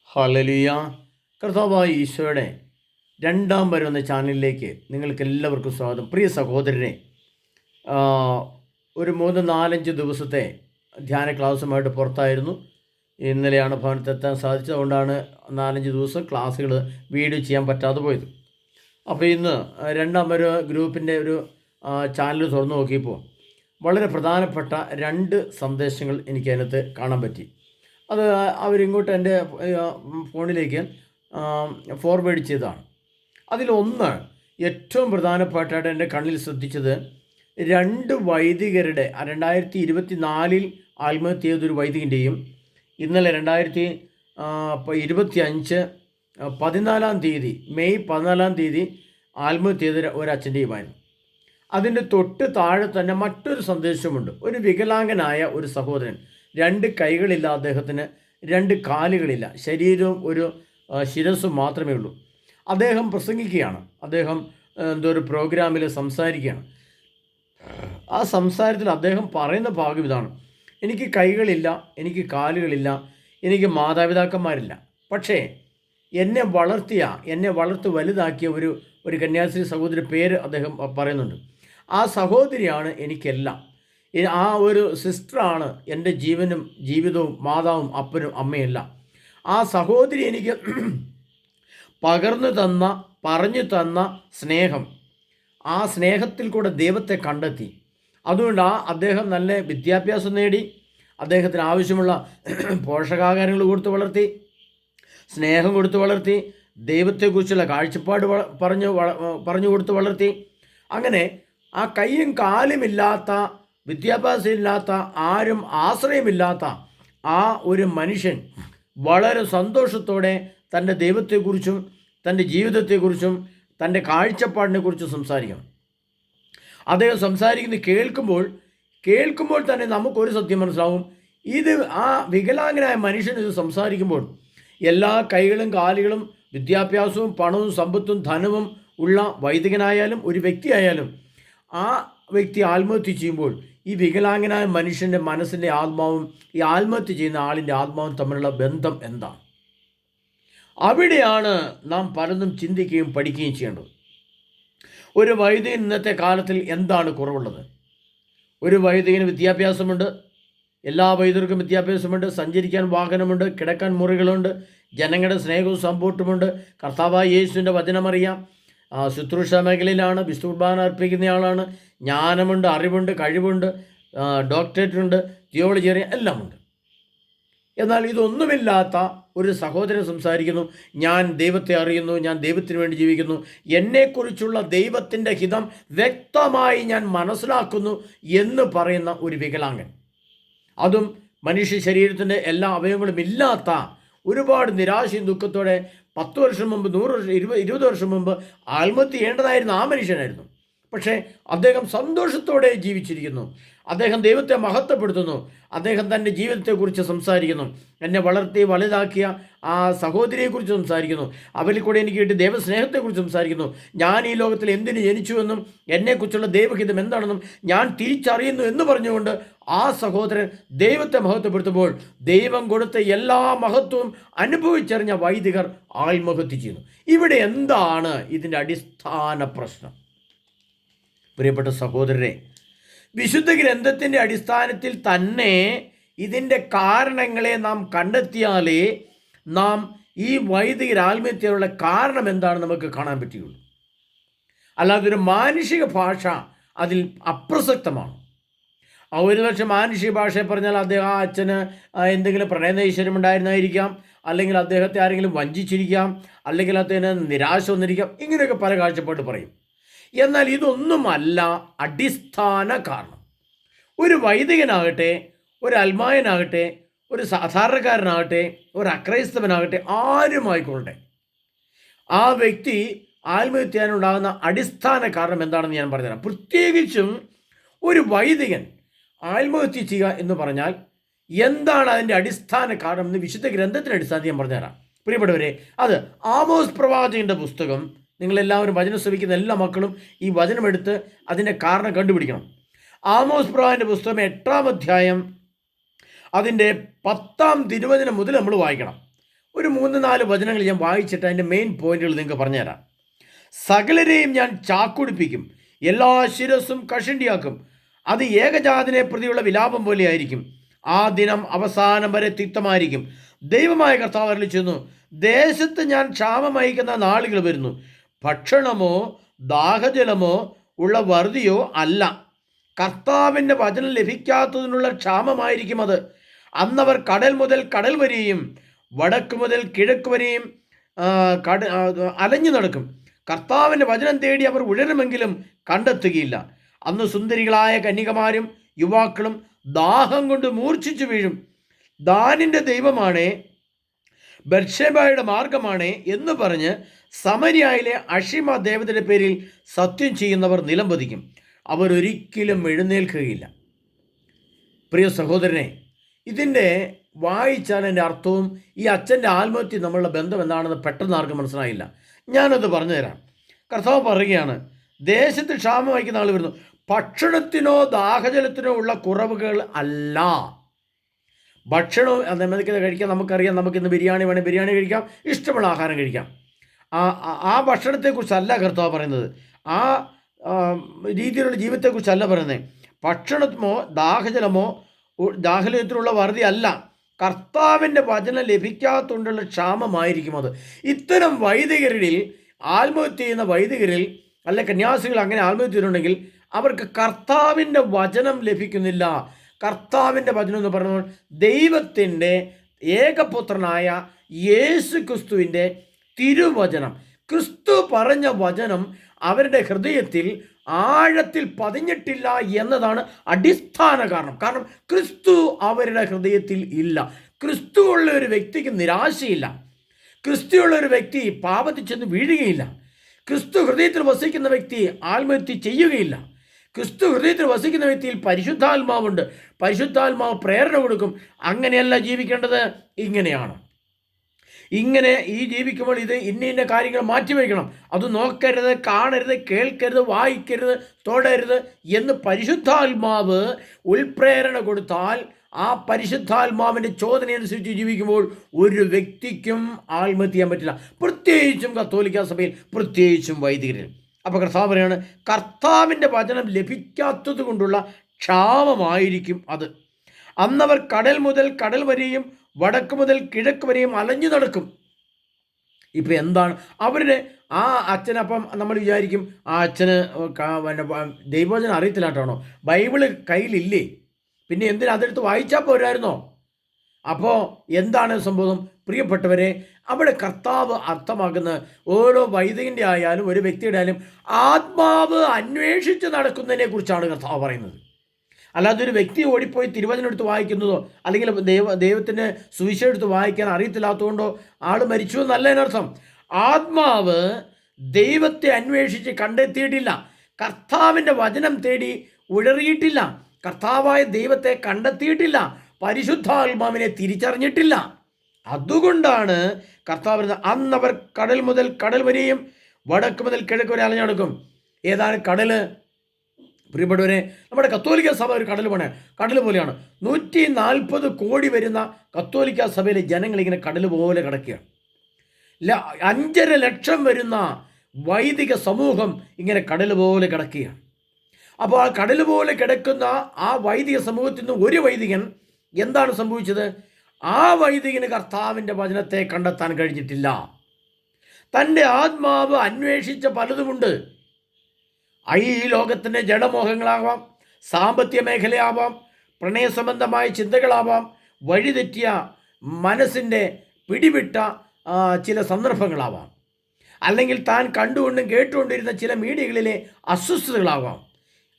Hallelujah. കർത്താവായ ഈശോയുടെ രണ്ടാം വരവ് എന്ന ചാനലിലേക്ക് നിങ്ങൾക്ക് എല്ലാവർക്കും സ്വാഗതം. പ്രിയ സഹോദരനെ, ആ, ഒരു 3-4-5 ദിവസത്തെ ധ്യാന ക്ലാസ്സുമായിട്ട് പുറത്തായിരുന്നു. ഇന്നലെയാണ് ഭവനത്തെത്താൻ സാധിച്ചത്. അതുകൊണ്ടാണ് 4-5 ദിവസം ക്ലാസ്സുകൾ വീഡിയോ ചെയ്യാൻ പറ്റാതെ പോയത്. അപ്പോൾ ഇന്ന് രണ്ടാം വരവ് ഗ്രൂപ്പിൻ്റെ ഒരു ചാനൽ തുറന്നു നോക്കിയപ്പോൾ വളരെ പ്രധാനപ്പെട്ട 2 സന്ദേശങ്ങൾ എനിക്ക് അതിനകത്ത് കാണാൻ പറ്റി. അത് അവരിങ്ങോട്ട് എൻ്റെ ഫോണിലേക്ക് ഫോർവേഡ് ചെയ്തതാണ്. അതിലൊന്ന് ഏറ്റവും പ്രധാനപ്പെട്ടായിട്ട് എൻ്റെ കണ്ണിൽ ശ്രദ്ധിച്ചത് 2 വൈദികരുടെ 2024 ആത്മഹത്യ ചെയ്തൊരു വൈദികൻ്റെയും ഇന്നലെ 2025 14-ാം തീയതി മെയ് 14-ാം തീയതി ആത്മഹത്യ ചെയ്ത ഒരച്ഛൻ്റെയുമായിരുന്നു. അതിൻ്റെ തൊട്ട് താഴെ തന്നെ മറ്റൊരു സന്ദേശമുണ്ട്. ഒരു വികലാംഗനായ ഒരു സഹോദരൻ, 2 കൈകളില്ല, അദ്ദേഹത്തിന് 2 കാലുകളില്ല, ശരീരവും ഒരു ശിരസ്സും മാത്രമേ ഉള്ളൂ. അദ്ദേഹം പ്രസംഗിക്കുകയാണ്. അദ്ദേഹം എന്തോ ഒരു പ്രോഗ്രാമിൽ സംസാരിക്കുകയാണ്. ആ സംസാരത്തിൽ അദ്ദേഹം പറയുന്ന ഭാഗം ഇതാണ്: എനിക്ക് കൈകളില്ല, എനിക്ക് കാലുകളില്ല, എനിക്ക് മാതാപിതാക്കന്മാരില്ല, പക്ഷേ എന്നെ വളർത്തി വലുതാക്കിയ ഒരു കന്യാസ്ത്രീ സഹോദരി പേര് അദ്ദേഹം പറയുന്നുണ്ട്. ആ സഹോദരിയാണ് എനിക്കെല്ലാം. ആ ഒരു സിസ്റ്ററാണ് എൻ്റെ ജീവനും ജീവിതവും, മാതാവും അപ്പനും അമ്മയെല്ലാം. ആ സഹോദരി എനിക്ക് പറഞ്ഞു തന്ന സ്നേഹം, ആ സ്നേഹത്തിൽ കൂടെ ദൈവത്തെ കണ്ടെത്തി. അതുകൊണ്ട് അദ്ദേഹം നല്ല വിദ്യാഭ്യാസം നേടി, അദ്ദേഹത്തിന് ആവശ്യമുള്ള പോഷകാഹാരങ്ങൾ കൊടുത്ത് വളർത്തി, സ്നേഹം കൊടുത്ത് വളർത്തി, ദൈവത്തെക്കുറിച്ചുള്ള കാഴ്ചപ്പാട് പറഞ്ഞു കൊടുത്ത് വളർത്തി. അങ്ങനെ ആ കൈയും കാലുമില്ലാത്ത, വിദ്യാഭ്യാസമില്ലാത്ത, ആരും ആശ്രയമില്ലാത്ത ആ ഒരു മനുഷ്യൻ വളരെ സന്തോഷത്തോടെ തൻ്റെ ദൈവത്തെക്കുറിച്ചും തൻ്റെ ജീവിതത്തെക്കുറിച്ചും തൻ്റെ കാഴ്ചപ്പാടിനെക്കുറിച്ചും സംസാരിക്കണം. അദ്ദേഹം സംസാരിക്കുന്നത് കേൾക്കുമ്പോൾ തന്നെ നമുക്കൊരു സത്യം മനസ്സിലാവും. ഇത് ആ വികലാംഗനായ മനുഷ്യൻ ഇത് സംസാരിക്കുമ്പോൾ എല്ലാ കൈകളും കാലുകളും വിദ്യാഭ്യാസവും പണവും സമ്പത്തും ധനവും ഉള്ള വൈദികനായാലും ഒരു വ്യക്തിയായാലും ആ വ്യക്തി ആത്മഹത്യ ചെയ്യുമ്പോൾ ഈ വികലാംഗനായ മനുഷ്യൻ്റെ മനസ്സിൻ്റെ ആത്മാവും ഈ ആത്മഹത്യ ചെയ്യുന്ന ആളിൻ്റെ ആത്മാവും തമ്മിലുള്ള ബന്ധം എന്താണ്? അവിടെയാണ് നാം പലതും ചിന്തിക്കുകയും പഠിക്കുകയും ചെയ്യേണ്ടത്. ഒരു വൈദികൻ ഇന്നത്തെ കാലത്തിൽ എന്താണ് കുറവുള്ളത്? ഒരു വൈദികന് വിദ്യാഭ്യാസമുണ്ട്, എല്ലാ വൈദികർക്കും വിദ്യാഭ്യാസമുണ്ട്, സഞ്ചരിക്കാൻ വാഹനമുണ്ട്, കിടക്കാൻ മുറികളുണ്ട്, ജനങ്ങളുടെ സ്നേഹവും സപ്പോർട്ടുമുണ്ട്, കർത്താവായ യേശുവിൻ്റെ വചനമറിയാം, ശുശ്രൂഷ മേഖലയിലാണ്, വിശുദ്ധ കുർബാന അർപ്പിക്കുന്നയാളാണ്, ജ്ഞാനമുണ്ട്, അറിവുണ്ട്, കഴിവുണ്ട്, ഡോക്ടറേറ്റുണ്ട്, തിയോളജി അറിയാം, എല്ലാമുണ്ട്. എന്നാൽ ഇതൊന്നുമില്ലാത്ത ഒരു സഹോദരൻ സംസാരിക്കുന്നു: ഞാൻ ദൈവത്തെ അറിയുന്നു, ഞാൻ ദൈവത്തിന് വേണ്ടി ജീവിക്കുന്നു, എന്നെക്കുറിച്ചുള്ള ദൈവത്തിൻ്റെ ഹിതം വ്യക്തമായി ഞാൻ മനസ്സിലാക്കുന്നു എന്ന് പറയുന്ന ഒരു വികലാംഗൻ. അതും മനുഷ്യ ശരീരത്തിൻ്റെ എല്ലാ അവയവങ്ങളും ഇല്ലാത്ത, ഒരുപാട് നിരാശയും ദുഃഖത്തോടെ 10 വർഷം മുമ്പ്, 100 വർഷം, 20 വർഷം മുമ്പ് ആത്മഹത്യ ചെയ്യേണ്ടതായിരുന്ന ആ മനുഷ്യനായിരുന്നു. പക്ഷേ അദ്ദേഹം സന്തോഷത്തോടെ ജീവിച്ചിരിക്കുന്നു. അദ്ദേഹം ദൈവത്തെ മഹത്വപ്പെടുത്തുന്നു. അദ്ദേഹം തൻ്റെ ജീവിതത്തെക്കുറിച്ച് സംസാരിക്കുന്നു. എന്നെ വളർത്തി വലുതാക്കിയ ആ സഹോദരിയെക്കുറിച്ച് സംസാരിക്കുന്നു. അവരിൽ കൂടെ എനിക്ക് കിട്ടിയ ദൈവസ്നേഹത്തെക്കുറിച്ച് സംസാരിക്കുന്നു. ഞാൻ ഈ ലോകത്തിൽ എന്തിനു ജനിച്ചുവെന്നും എന്നെക്കുറിച്ചുള്ള ദൈവഹിതം എന്താണെന്നും ഞാൻ തിരിച്ചറിയുന്നു എന്ന് പറഞ്ഞുകൊണ്ട് ആ സഹോദരൻ ദൈവത്തെ മഹത്വപ്പെടുത്തുമ്പോൾ ദൈവം കൊടുത്ത എല്ലാ മഹത്വവും അനുഭവിച്ചറിഞ്ഞ വൈദികർ ആത്മഹത്യ ചെയ്യുന്നു. ഇവിടെ എന്താണ് ഇതിൻ്റെ അടിസ്ഥാന പ്രശ്നം? പ്രിയപ്പെട്ട സഹോദരരെ, വിശുദ്ധ ഗ്രന്ഥത്തിൻ്റെ അടിസ്ഥാനത്തിൽ തന്നെ ഇതിൻ്റെ കാരണങ്ങളെ നാം കണ്ടെത്തിയാലേ നാം ഈ വൈദികർ ആത്മഹത്യയുള്ള കാരണം എന്താണ് നമുക്ക് കാണാൻ പറ്റുകയുള്ളൂ. അല്ലാതെ ഒരു മാനുഷിക ഭാഷ അതിൽ അപ്രസക്തമാണ്. ഒരുപക്ഷെ മാനുഷിക ഭാഷയെ പറഞ്ഞാൽ അദ്ദേഹം ആ അച്ഛന് എന്തെങ്കിലും പ്രണയനൈശ്വര്യം ഉണ്ടായിരുന്നായിരിക്കാം, അല്ലെങ്കിൽ അദ്ദേഹത്തെ ആരെങ്കിലും വഞ്ചിച്ചിരിക്കാം, അല്ലെങ്കിൽ അദ്ദേഹത്തിന് നിരാശ വന്നിരിക്കാം. ഇങ്ങനെയൊക്കെ പല കാഴ്ചപ്പാട് പറയും. എന്നാൽ ഇതൊന്നുമല്ല അടിസ്ഥാന കാരണം. ഒരു വൈദികനാകട്ടെ, ഒരു അൽമായനാകട്ടെ, ഒരു സാധാരണക്കാരനാകട്ടെ, ഒരു അക്രൈസ്തവനാകട്ടെ, ആരുമായിക്കൊള്ളട്ടെ, ആ വ്യക്തി ആത്മഹത്യ ചെയ്യാനുണ്ടാകുന്ന അടിസ്ഥാന കാരണം എന്താണെന്ന് ഞാൻ പറഞ്ഞുതരാം. പ്രത്യേകിച്ചും ഒരു വൈദികൻ ആത്മഹത്യ ചെയ്യുക എന്ന് പറഞ്ഞാൽ എന്താണ് അതിൻ്റെ അടിസ്ഥാന കാരണം എന്ന് വിശുദ്ധ ഗ്രന്ഥത്തിൻ്റെ അടിസ്ഥാനത്തിൽ ഞാൻ പറഞ്ഞുതരാം. പ്രിയപ്പെട്ടവരെ, അത് ആമോസ് പ്രവാചകൻ്റെ പുസ്തകം, നിങ്ങളെല്ലാവരും വചനം ശ്രവിക്കുന്ന എല്ലാ മക്കളും ഈ വചനമെടുത്ത് അതിൻ്റെ കാരണം കണ്ടുപിടിക്കണം. ആമോസ് പ്രവാചകൻ്റെ പുസ്തകം 8-ാം അധ്യായം അതിൻ്റെ 10-ാം തിരുവചനം മുതൽ നമ്മൾ വായിക്കണം. ഒരു 3-4 വചനങ്ങൾ ഞാൻ വായിച്ചിട്ട് അതിൻ്റെ മെയിൻ പോയിന്റുകൾ നിങ്ങൾക്ക് പറഞ്ഞുതരാം. സകലരെയും ഞാൻ ചാക്കുടിപ്പിക്കും, എല്ലാ ശിരസ്സും കഷണ്ടിയാക്കും, അത് ഏകജാതനെ പ്രതിയുള്ള വിലാപം പോലെ ആയിരിക്കും. ആ ദിനം അവസാനം വരെ തിക്തമായിരിക്കും. ദൈവമായ കർത്താവ് അരുളിച്ചെന്നു, ദേശത്ത് ഞാൻ ക്ഷാമം അയക്കുന്ന നാളുകൾ വരുന്നു. ഭക്ഷണമോ ദാഹജലമോ ഉള്ള വറുതിയോ അല്ല, കർത്താവിൻ്റെ വചനം ലഭിക്കാത്തതിനുള്ള ക്ഷാമമായിരിക്കും അത്. അന്നവർ കടൽ മുതൽ കടൽ വരെയും വടക്ക് മുതൽ കിഴക്ക് വരെയും അലഞ്ഞു നടക്കും. കർത്താവിൻ്റെ വചനം തേടി അവർ ഉഴരുമെങ്കിലും കണ്ടെത്തുകയില്ല. അന്ന് സുന്ദരികളായ കന്യകമാരും യുവാക്കളും ദാഹം കൊണ്ട് മൂർച്ഛിച്ചു വീഴും. ദാനിൻ്റെ ദൈവമാണേ, ബർഷേബയുടെ മാർഗമാണേ എന്ന് പറഞ്ഞ് സമരിയായിലെ അഷിമ ദേവതയുടെ പേരിൽ സത്യം ചെയ്യുന്നവർ നിലംപതിക്കും. അവരൊരിക്കലും എഴുന്നേൽക്കുകയില്ല. പ്രിയ സഹോദരനെ, ഇതിൻ്റെ വായിച്ചാൽ എൻ്റെ അർത്ഥവും ഈ അച്ഛൻ്റെ ആത്മഹത്യ നമ്മളുടെ ബന്ധം എന്താണെന്ന് പെട്ടെന്ന് ആർക്കും മനസ്സിലായില്ല. ഞാനത് പറഞ്ഞുതരാം. കർത്താവ് പറയുകയാണ്, ദേശത്ത് ക്ഷാമം വഹിക്കുന്ന ആൾ വരുന്നു. ഭക്ഷണത്തിനോ ദാഹജലത്തിനോ ഉള്ള കുറവുകൾ അല്ല. ഭക്ഷണവും നമുക്ക് കഴിക്കാം. നമുക്കറിയാം, നമുക്കിന്ന് ബിരിയാണി വേണേൽ ബിരിയാണി കഴിക്കാം, ഇഷ്ടമുള്ള ആഹാരം കഴിക്കാം. ആ ഭക്ഷണത്തെക്കുറിച്ചല്ല കർത്താവ് പറയുന്നത്, ആ രീതിയിലുള്ള ജീവിതത്തെക്കുറിച്ചല്ല പറയുന്നത്. ഭക്ഷണമോ ദാഹജലത്തിനുള്ള വറുതി അല്ല, കർത്താവിൻ്റെ വചനം ലഭിക്കാത്തതുകൊണ്ടുള്ള ക്ഷാമമായിരിക്കും അത്. ഇത്തരം വൈദികരിൽ ആത്മഹത്യ ചെയ്യുന്ന വൈദികരിൽ അല്ല കന്യാസികൾ അങ്ങനെ ആത്മഹത്യ ചെയ്തിട്ടുണ്ടെങ്കിൽ അവർക്ക് കർത്താവിൻ്റെ വചനം ലഭിക്കുന്നില്ല. കർത്താവിൻ്റെ വചനം എന്ന് പറയുന്നത് ദൈവത്തിൻ്റെ ഏകപുത്രനായ യേശു ക്രിസ്തുവിൻ്റെ തിരുവചനം. ക്രിസ്തു പറഞ്ഞ വചനം അവരുടെ ഹൃദയത്തിൽ ആഴത്തിൽ പതിഞ്ഞിട്ടില്ല എന്നതാണ് അടിസ്ഥാന കാരണം. കാരണം ക്രിസ്തു അവരുടെ ഹൃദയത്തിൽ ഇല്ല. ക്രിസ്തു ഉള്ള ഒരു വ്യക്തിക്ക് നിരാശയില്ല. ക്രിസ്തുവുള്ള ഒരു വ്യക്തി പാപത്തിൽ ചെന്ന് വീഴുകയില്ല. ക്രിസ്തു ഹൃദയത്തിൽ വസിക്കുന്ന വ്യക്തി ആത്മഹത്യ ചെയ്യുകയില്ല. ക്രിസ്തു ഹൃദയത്തിൽ വസിക്കുന്ന വ്യക്തിയിൽ പരിശുദ്ധാത്മാവുണ്ട്. പരിശുദ്ധാത്മാവ് പ്രേരണ കൊടുക്കും. അങ്ങനെയല്ല ജീവിക്കേണ്ടത്, ഇങ്ങനെയാണ്. ഇങ്ങനെ ഈ ജീവിക്കുമ്പോൾ ഇത് ഇന്ന കാര്യങ്ങൾ മാറ്റിവെക്കണം, അത് നോക്കരുത്, കാണരുത്, കേൾക്കരുത്, വായിക്കരുത്, തൊടരുത് എന്ന് പരിശുദ്ധാത്മാവ് ഉൾപ്രേരണ കൊടുത്താൽ ആ പരിശുദ്ധാത്മാവിൻ്റെ ചോദനയനുസരിച്ച് ജീവിക്കുമ്പോൾ ഒരു വ്യക്തിക്കും ആത്മഹത്യ ചെയ്യാൻ പറ്റില്ല. പ്രത്യേകിച്ചും കത്തോലിക്ക സഭയിൽ, പ്രത്യേകിച്ചും വൈദികരിൽ. അപ്പോൾ കർത്താവ് പറയാണ്, കർത്താവിൻ്റെ വചനം ലഭിക്കാത്തത് കൊണ്ടുള്ള ക്ഷാമമായിരിക്കും അത്. അന്നവർ കടൽ മുതൽ കടൽ വരെയും വടക്ക് മുതൽ കിഴക്ക് വരെയും അലഞ്ഞു നടക്കും. ഇപ്പം എന്താണ് അവരുടെ ആ അച്ഛനപ്പം നമ്മൾ വിചാരിക്കും ആ അച്ഛന് ദൈവവചനം അറിയത്തില്ലാട്ടാണോ, ബൈബിള് കയ്യിലില്ലേ, പിന്നെ എന്തിനാ അതെടുത്ത് വായിച്ചാൽ പോരായിരുന്നോ? അപ്പോൾ എന്താണ് സംഭവം? പ്രിയപ്പെട്ടവരെ, അവിടെ കർത്താവ് അർത്ഥമാക്കുന്ന ഓരോ വൈദികൻ്റെ ആയാലും ഒരു വ്യക്തിയുടെ ആയാലും ആത്മാവ് അന്വേഷിച്ച് നടക്കുന്നതിനെ കുറിച്ചാണ് കർത്താവ് പറയുന്നത്. അല്ലാതെ ഒരു വ്യക്തി ഓടിപ്പോയി തിരുവചനം എടുത്ത് വായിക്കുന്നതോ അല്ലെങ്കിൽ ദൈവത്തിൻ്റെ സുവിശേഷം എടുത്ത് വായിക്കാൻ അറിയത്തില്ലാത്തതുകൊണ്ടോ ആൾ മരിച്ചു എന്നല്ല എന്നർത്ഥം. ആത്മാവ് ദൈവത്തെ അന്വേഷിച്ച് കണ്ടെത്തിയിട്ടില്ല, കർത്താവിൻ്റെ വചനം തേടി ഉഴറിയിട്ടില്ല, കർത്താവായ ദൈവത്തെ കണ്ടെത്തിയിട്ടില്ല, പരിശുദ്ധാത്മാവിനെ തിരിച്ചറിഞ്ഞിട്ടില്ല. അതുകൊണ്ടാണ് കർത്താവ് പറയുന്നത്, അന്നവർ കടൽ മുതൽ കടൽ വരെയും വടക്ക് മുതൽ കിഴക്ക് വരെ അലഞ്ഞടക്കും. ഏതാണ് കടല്? പ്രിയപ്പെട്ടവരെ, നമ്മുടെ കത്തോലിക്ക സഭ ഒരു കടൽ പോലെയാണ്. 140 കോടി വരുന്ന കത്തോലിക്ക സഭയിലെ ജനങ്ങൾ ഇങ്ങനെ കടൽ പോലെ കിടക്കുകയാണ്. 5.5 ലക്ഷം വരുന്ന വൈദിക സമൂഹം ഇങ്ങനെ കടൽ പോലെ കിടക്കുകയാണ്. അപ്പോൾ ആ കടൽ പോലെ കിടക്കുന്ന ആ വൈദിക സമൂഹത്തിൽ നിന്ന് ഒരു വൈദികൻ എന്താണ് സംഭവിച്ചത്? ആ വൈദികന് കർത്താവിൻ്റെ വചനത്തെ കണ്ടെത്താൻ കഴിഞ്ഞിട്ടില്ല. തൻ്റെ ആത്മാവ് അന്വേഷിച്ച പലതുമുണ്ട്. ഈ ലോകത്തിൻ്റെ ജഡമോഹങ്ങളാവാം, സാമ്പത്തിക മേഖലയാവാം, പ്രണയസംബന്ധമായ ചിന്തകളാവാം, വഴിതെറ്റിയ മനസ്സിൻ്റെ പിടിവിട്ട ചില സന്ദർഭങ്ങളാവാം, അല്ലെങ്കിൽ താൻ കണ്ടുകൊണ്ടും കേട്ടുകൊണ്ടിരുന്ന ചില മീഡിയകളിലെ അസ്വസ്ഥതകളാവാം,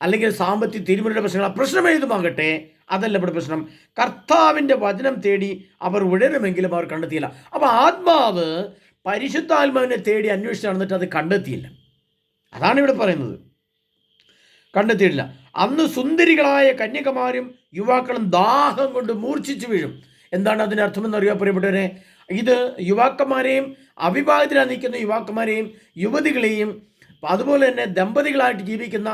അല്ലെങ്കിൽ സാമ്പത്തിക തിരിമറിയുടെ പ്രശ്നം ഏതുമാകട്ടെ, അതല്ല ഇവിടെ പ്രശ്നം. കർത്താവിൻ്റെ വചനം തേടി അവർ ഉഴരുമെങ്കിലും അവർ കണ്ടെത്തിയില്ല. അപ്പോൾ ആത്മാവ് പരിശുദ്ധാത്മാവിനെ തേടി അന്വേഷിച്ച് നടന്നിട്ട് അത് കണ്ടെത്തിയില്ല. അതാണ് ഇവിടെ പറയുന്നത്, കണ്ടെത്തിയിട്ടില്ല. അന്ന് സുന്ദരികളായ കന്യകമാരും യുവാക്കളും ദാഹം കൊണ്ട് മൂർച്ഛിച്ചു വീഴും. എന്താണ് അതിൻ്റെ അർത്ഥമെന്ന് പ്രിയപ്പെട്ടവരെ? ഇത് യുവാക്കന്മാരെയും അവിവാഹിതരായി നിൽക്കുന്ന യുവാക്കന്മാരെയും യുവതികളെയും അതുപോലെ തന്നെ ദമ്പതികളായിട്ട് ജീവിക്കുന്ന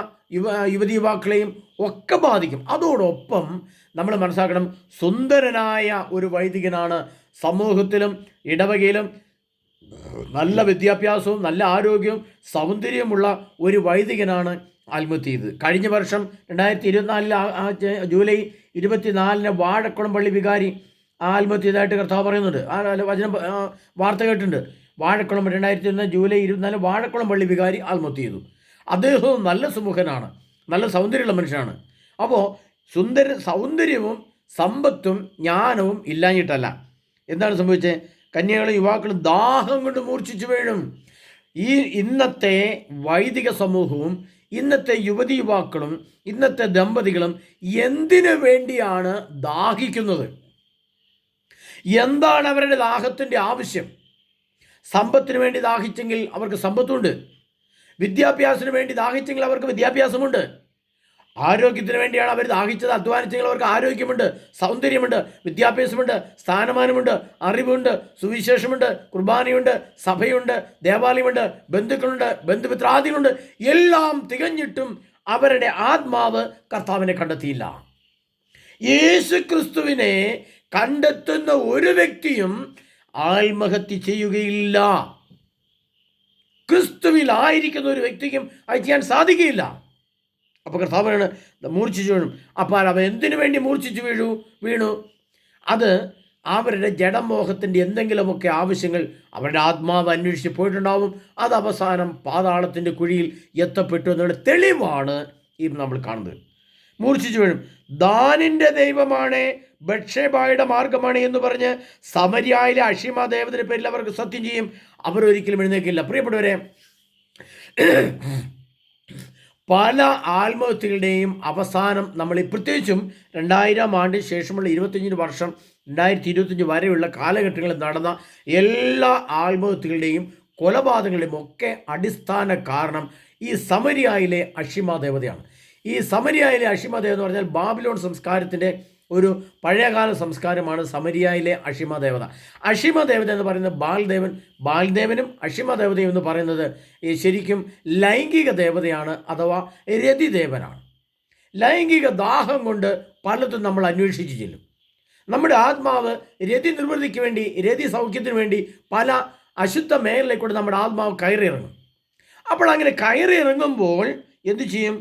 യുവതി യുവാക്കളെയും ഒക്കെ ബാധിക്കും. അതോടൊപ്പം നമ്മൾ മനസ്സിലാക്കണം, സുന്ദരനായ ഒരു വൈദികനാണ് സമൂഹത്തിലും ഇടവകയിലും നല്ല വിദ്യാഭ്യാസവും നല്ല ആരോഗ്യവും സൗന്ദര്യമുള്ള ഒരു വൈദികനാണ് ആത്മഹത്യ ചെയ്തത്. കഴിഞ്ഞ വർഷം 2024 ജൂലൈ 24 വാഴക്കുളം പള്ളി വികാരി ആത്മഹത്യ ചെയ്തതായിട്ട് കർത്താവ് പറയുന്നുണ്ട്. വചനം വാർത്ത കേട്ടിട്ടുണ്ട്. വാഴക്കുളം 2021 ജൂലൈ 24 വാഴക്കുളം പള്ളി വികാരി ആത്മഹത്യ ചെയ്തു. അദ്ദേഹവും നല്ല സുമുഖനാണ്, നല്ല സൗന്ദര്യമുള്ള മനുഷ്യനാണ്. അപ്പോൾ സൗന്ദര്യവും സമ്പത്തും ജ്ഞാനവും ഇല്ലാഞ്ഞിട്ടല്ല. എന്താണ് സംഭവിച്ചത്? കന്യകളും യുവാക്കളും ദാഹം കൊണ്ട് മൂർച്ഛിച്ചു വീഴും. ഈ ഇന്നത്തെ വൈദിക സമൂഹവും ഇന്നത്തെ യുവതി യുവാക്കളും ഇന്നത്തെ ദമ്പതികളും എന്തിനു വേണ്ടിയാണ് ദാഹിക്കുന്നത്? എന്താണ് അവരുടെ ദാഹത്തിൻ്റെ ആവശ്യം? സമ്പത്തിന് വേണ്ടി ദാഹിച്ചെങ്കിൽ അവർക്ക് സമ്പത്തുണ്ട്, വിദ്യാഭ്യാസത്തിന് വേണ്ടി ദാഹിച്ചെങ്കിൽ അവർക്ക് വിദ്യാഭ്യാസമുണ്ട്, ആരോഗ്യത്തിന് വേണ്ടിയാണ് അവർ ദാഹിച്ചത് അധ്വാനിച്ചെങ്കിൽ അവർക്ക് ആരോഗ്യമുണ്ട്, സൗന്ദര്യമുണ്ട്, വിദ്യാഭ്യാസമുണ്ട്, സ്ഥാനമാനമുണ്ട്, അറിവുണ്ട്, സുവിശേഷമുണ്ട്, കുർബാനയുണ്ട്, സഭയുണ്ട്, ദേവാലയമുണ്ട്, ബന്ധുക്കളുണ്ട്, ബന്ധുമിത്രാദികളുണ്ട്. എല്ലാം തികഞ്ഞിട്ടും അവരുടെ ആത്മാവ് കർത്താവിനെ കണ്ടെത്തിയില്ല. യേശു ക്രിസ്തുവിനെ കണ്ടെത്തുന്ന ഒരു വ്യക്തിയും ആത്മഹത്യ ചെയ്യുകയില്ല. ക്രിസ്തുവിലായിരിക്കുന്ന ഒരു വ്യക്തിക്കും അത് ചെയ്യാൻ സാധിക്കുകയില്ല. അപ്പോൾ കർത്താവാണ് മൂർച്ഛിച്ചു വീഴും. അപ്പോൾ അവ എന്തിനു വേണ്ടി മൂർച്ഛിച്ചു വീണു? അത് അവരുടെ ജഡമോഹത്തിൻ്റെ എന്തെങ്കിലുമൊക്കെ ആവശ്യങ്ങൾ അവരുടെ ആത്മാവ് അന്വേഷിച്ച് പോയിട്ടുണ്ടാവും. അത് അവസാനം പാതാളത്തിൻ്റെ കുഴിയിൽ എത്തപ്പെട്ടു എന്നുള്ള തെളിവാണ് ഈ നമ്മൾ കാണുന്നത്. മൂർച്ഛിച്ചു വീഴും. ദാനിൻ്റെ ദൈവമാണ്, ബത്ശേബയുടെ മാർഗമാണ് എന്ന് പറഞ്ഞ് സമര്യായിലെ അഷിമ ദേവതയുടെ പേരിൽ അവർക്ക് സത്യം ചെയ്യും. അവരൊരിക്കലും എഴുന്നേക്കില്ല. പ്രിയപ്പെട്ടവരെ, പല ആത്മഹത്യകളുടെയും അവസാനം നമ്മൾ പ്രത്യേകിച്ചും 2000 ആണ്ടിന് ശേഷമുള്ള 25 വർഷം 2025 വരെയുള്ള കാലഘട്ടങ്ങളിൽ നടന്ന എല്ലാ ആത്മഹത്യകളുടെയും കൊലപാതകങ്ങളുടെയും ഒക്കെ അടിസ്ഥാന കാരണം ഈ സമര്യായിലെ അഷിമ ദേവതയാണ്. ഈ സമര്യായിലെ അഷിമ ദേവത എന്ന് പറഞ്ഞാൽ ബാബിലോൺ സംസ്കാരത്തിൻ്റെ ഒരു പഴയകാല സംസ്കാരമാണ് സമര്യായിലെ അഷിമ ദേവത. അഷിമ ദേവത എന്ന് പറയുന്നത് ബാൽദേവനും അഷിമ ദേവതയും എന്ന് പറയുന്നത് ശരിക്കും ലൈംഗിക ദേവതയാണ്, അഥവാ രതിദേവനാണ്. ലൈംഗിക ദാഹം കൊണ്ട് പലതും നമ്മൾ അന്വേഷിച്ച് ചെല്ലും. നമ്മുടെ ആത്മാവ് രതി നിർവൃത്തിക്ക് വേണ്ടി, രതി സൗഖ്യത്തിന് വേണ്ടി പല അശുദ്ധ മേഖലയിൽക്കൂടെ നമ്മുടെ ആത്മാവ് കയറിയിറങ്ങും. അപ്പോൾ അങ്ങനെ കയറിയിറങ്ങുമ്പോൾ എന്തു ചെയ്യും?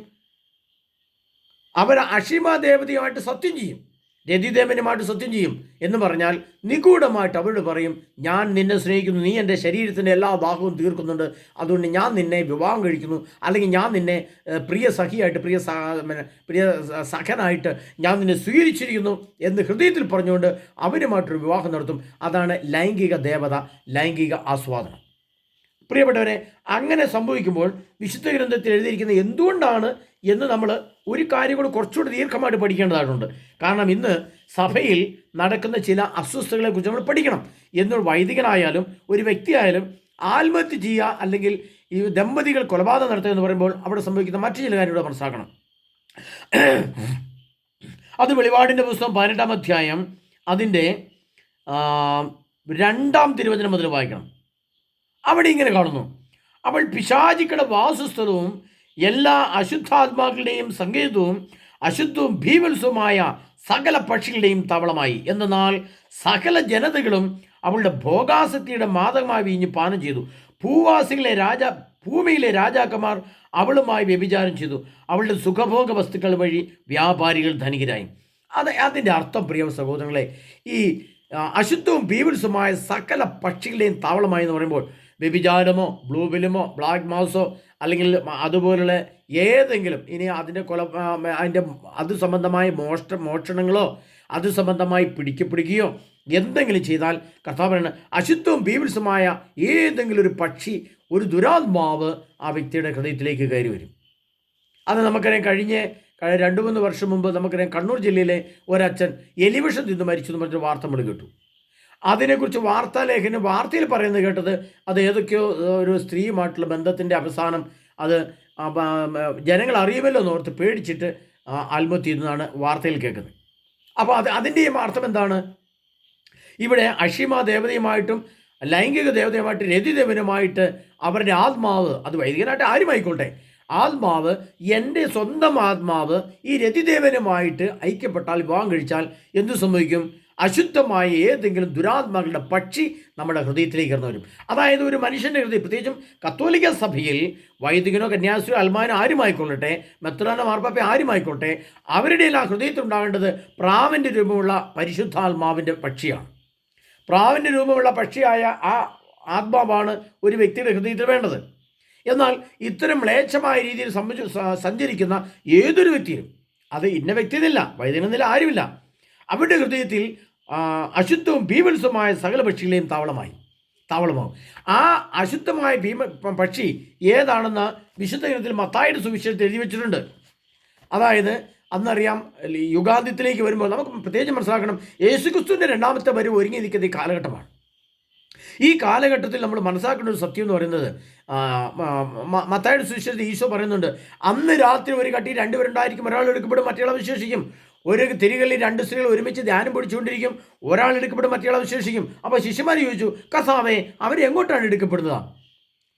അവർ അഷിമ ദേവതയുമായിട്ട് സത്യം ചെയ്യും, രതിദേവനുമായിട്ട് സത്യം ചെയ്യും. എന്ന് പറഞ്ഞാൽ നിഗൂഢമായിട്ട് അവരോട് പറയും, ഞാൻ നിന്നെ സ്നേഹിക്കുന്നു, നീ എൻ്റെ ശരീരത്തിൻ്റെ എല്ലാ ദാഹവും തീർക്കുന്നുണ്ട്, അതുകൊണ്ട് ഞാൻ നിന്നെ വിവാഹം കഴിക്കുന്നു, അല്ലെങ്കിൽ ഞാൻ നിന്നെ പ്രിയ സഖിയായിട്ട്, പ്രിയ സഖനായിട്ട് ഞാൻ നിന്നെ സ്വീകരിച്ചിരിക്കുന്നു എന്ന് ഹൃദയത്തിൽ പറഞ്ഞുകൊണ്ട് അവരുമായിട്ടൊരു വിവാഹം നടത്തും. അതാണ് ലൈംഗിക ദേവത, ലൈംഗിക ആസ്വാദനം. പ്രിയപ്പെട്ടവരെ, അങ്ങനെ സംഭവിക്കുമ്പോൾ വിശുദ്ധ ഗ്രന്ഥത്തിൽ എഴുതിയിരിക്കുന്നത് എന്തുകൊണ്ടാണ് എന്ന് നമ്മൾ ഒരു കാര്യം കൂടി കുറച്ചുകൂടി ദീർഘമായിട്ട് പഠിക്കേണ്ടതായിട്ടുണ്ട്. കാരണം ഇന്ന് സഭയിൽ നടക്കുന്ന ചില അസ്വസ്ഥതകളെക്കുറിച്ച് നമ്മൾ പഠിക്കണം. എന്നൊരു വൈദികനായാലും ഒരു വ്യക്തിയായാലും ആത്മഹത്യ ചെയ്യുക അല്ലെങ്കിൽ ഈ ദമ്പതികൾ കൊലപാതകം നടത്തുക എന്ന് പറയുമ്പോൾ അവിടെ സംഭവിക്കുന്ന മറ്റു ചില കാര്യങ്ങൾ മനസ്സിലാക്കണം. അത് വെളിപാടിൻ്റെ പുസ്തകം 18-ാം അധ്യായം അതിൻ്റെ 2-ാം തിരുവചനം മുതൽ വായിക്കണം. അവിടെ ഇങ്ങനെ കാണുന്നു, അവൾ പിശാചുക്കളുടെ വാസസ്ഥലവും എല്ലാ അശുദ്ധാത്മാക്കളുടെയും സങ്കേതവും അശുദ്ധവും ഭീവത്സവുമായ സകല പക്ഷികളുടെയും തവളമായി. എന്നാൽ സകല ജനതകളും അവളുടെ ഭോഗാസക്തിയുടെ മാദകമായി വീഞ്ഞ് പാനം ചെയ്തു. ഭൂമിയിലെ രാജാക്കന്മാർ അവളുമായി വ്യഭിചാരം ചെയ്തു. അവളുടെ സുഖഭോഗ വസ്തുക്കൾ വഴി വ്യാപാരികൾ ധനികരായി. അതിൻ്റെ അർത്ഥം, പ്രിയ സഹോദരങ്ങളെ, ഈ അശുദ്ധവും ഭീവത്സവുമായ സകല പക്ഷികളുടെയും താവളമായി എന്ന് പറയുമ്പോൾ വ്യഭിചാരമോ ബ്ലൂ ഫിലിമോ ബ്ലാക്ക് മാസോ അല്ലെങ്കിൽ അതുപോലുള്ള ഏതെങ്കിലും ഇനി അതിൻ്റെ അതിൻ്റെ അത് സംബന്ധമായ മോഷണങ്ങളോ അത് സംബന്ധമായി പിടിക്കുകയോ എന്തെങ്കിലും ചെയ്താൽ കർത്താവാണ് അശുദ്ധവും ഭീവത്സമായ ഏതെങ്കിലും ഒരു പക്ഷി, ഒരു ദുരാത്മാവ് ആ വ്യക്തിയുടെ ഹൃദയത്തിലേക്ക് കയറി വരും. അത് നമുക്കറിയാം. കഴിഞ്ഞ 2-3 വർഷം മുമ്പ് നമുക്കറിയാം കണ്ണൂർ ജില്ലയിലെ ഒരച്ഛൻ എലിവിഷം തിന്ന് മരിച്ചു എന്ന് പറഞ്ഞൊരു വാർത്ത നമ്മൾ കേട്ടു. അതിനെക്കുറിച്ച് വാർത്തയിൽ പറയുന്നത് കേട്ടത് അത് ഏതൊക്കെയോ ഒരു സ്ത്രീയുമായിട്ടുള്ള ബന്ധത്തിൻ്റെ അവസാനം അത് ജനങ്ങൾ അറിയുമല്ലോ എന്നോർത്ത് പേടിച്ചിട്ട് ആത്മഹത്യ ചെയ്യുന്നതാണ് വാർത്തയിൽ കേൾക്കുന്നത്. അപ്പോൾ അതിൻ്റെയും അർത്ഥം എന്താണ്? ഇവിടെ അഷിമ ദേവതയുമായിട്ടും ലൈംഗിക ദേവതയുമായിട്ട് രതിദേവനുമായിട്ട് അവരുടെ ആത്മാവ്, അത് വൈദികനായിട്ട് ആരുമായിക്കോട്ടെ, ആത്മാവ്, എൻ്റെ സ്വന്തം ആത്മാവ് ഈ രതിദേവനുമായിട്ട് ഐക്യപ്പെട്ടാൽ, വിവാഹം കഴിച്ചാൽ എന്തു സംഭവിക്കും? അശുദ്ധമായ ഏതെങ്കിലും ദുരാത്മാക്കളുടെ പക്ഷി നമ്മുടെ ഹൃദയത്തിലേക്ക് കടന്നു വരും. അതായത് ഒരു മനുഷ്യൻ്റെ ഹൃദയം, പ്രത്യേകിച്ചും കത്തോലിക്ക സഭയിൽ വൈദികനോ കന്യാസ്ത്രീയോ അൽമാനോ ആരുമായിക്കൊള്ളട്ടെ, മെത്രാനോ മാർപ്പാപ്പ ആരുമായിക്കൊള്ളട്ടെ, അവരുടെ ആ ഹൃദയത്തിൽ ഉണ്ടാകേണ്ടത് പ്രാവിൻ്റെ രൂപമുള്ള പരിശുദ്ധാത്മാവിൻ്റെ പക്ഷിയാണ്. പ്രാവിൻ്റെ രൂപമുള്ള പക്ഷിയായ ആ ആത്മാവാണ് ഒരു വ്യക്തിയുടെ ഹൃദയത്തിൽ വേണ്ടത്. എന്നാൽ ഇത്തരം മ്ലേച്ഛമായ രീതിയിൽ സഞ്ചരിക്കുന്ന ഏതൊരു വ്യക്തിയും, അത് ഇന്ന വ്യക്തിയെന്നില്ല, വൈദികനെന്നില്ല, ആരുമില്ല, അവരുടെ ഹൃദയത്തിൽ അശുദ്ധവും ഭീമത്സവുമായ സകല പക്ഷികളെയും താവളമാവും. ആ അശുദ്ധമായ പക്ഷി ഏതാണെന്ന് വിശുദ്ധ ഗ്രന്ഥത്തിൽ മത്തായിയുടെ സുവിശേഷത്തിൽ എഴുതി വെച്ചിട്ടുണ്ട്. അതായത് അന്നറിയാം, യുഗാന്ത്യത്തിലേക്ക് വരുമ്പോൾ നമുക്ക് പ്രത്യേകിച്ച് മനസ്സിലാക്കണം, യേശുക്രിസ്തുവിൻ്റെ രണ്ടാമത്തെ വരവ് ഒരുങ്ങി നിൽക്കുന്ന ഈ കാലഘട്ടമാണ്. ഈ കാലഘട്ടത്തിൽ നമ്മൾ മനസ്സിലാക്കേണ്ട ഒരു സത്യം എന്ന് പറയുന്നത്, മത്തായിയുടെ സുവിശേഷത്തിൽ ഈശോ പറയുന്നുണ്ട്, അന്ന് രാത്രി ഒരു കട്ടി രണ്ടുപേരുണ്ടായിരിക്കും, ഒരാൾ എടുക്കപ്പെടും, മറ്റയാൾ അവശേഷിക്കും. ഒരു തിരികളിൽ രണ്ട് സ്ത്രീകൾ ഒരുമിച്ച് ധ്യാനം പിടിച്ചുകൊണ്ടിരിക്കും, ഒരാൾ എടുക്കപ്പെടും, മറ്റയാൾ അവശേഷിക്കും. അപ്പോൾ ശിഷ്യന്മാർ ചോദിച്ചു, കർത്താവേ, അവരെങ്ങോട്ടാണ് എടുക്കപ്പെടുന്നത്?